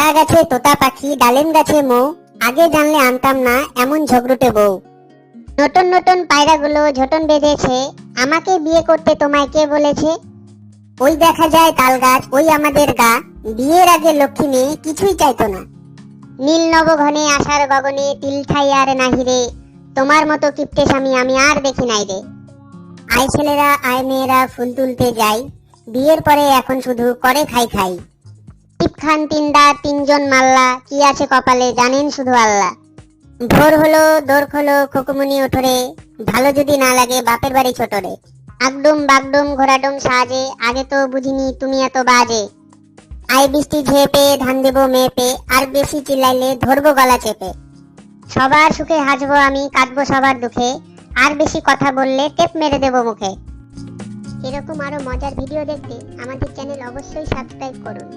কলা গাছে তোতা পাখি, ডালিম গাছে মৌ, আগে জানলে আনতাম না এমন ঝগড়ুটে বউ। নতুন নতুন পায়রাগুলো ঝোটন বেঁধেছে, আমাকে বিয়ে করতে তোমায় কে বলেছে? ওই দেখা যায় তাল গাছ, ওই আমাদের গা, বিয়ের আগে লক্ষ্মী মেয়ে কিছুই চাইতো না। নীল নবঘনে আশার গগনে তিল ঠাই আর নাহিরে, তোমার মতো কিপ্টে স্বামী আমি আর দেখি নাই রে। আয় ছেলেরা আয় মেয়েরা ফুল তুলতে যাই, বিয়ের পরে এখন শুধু করে খাই খাই। টিপ খান তিনদার তিনজন মাল্লা, কি আছে কপালে জানেন শুধু আল্লাহ। ভোর হলো দোর খোলো খুকুমনি ওঠরে, ভালো যদি না লাগে বাপের বাড়ি ছোটরে। আগডুম বাগডুম ঘোড়াডুম সাজে, আগে তো বুঝিনি তুমি এত বাজে। আয় বৃষ্টি ঝেপে ধান দেবো মেপে, আর বেশি চিল্লাইলে ধরবো গলা চেপে। সবার সুখে হাসবো আমি, কাটবো সবার দুঃখে, আর বেশি কথা বললে টেপ মেরে দেবো মুখে। এরকম আরো মজার ভিডিও দেখতে আমাদের চ্যানেল অবশ্যই সাবস্ক্রাইব করুন।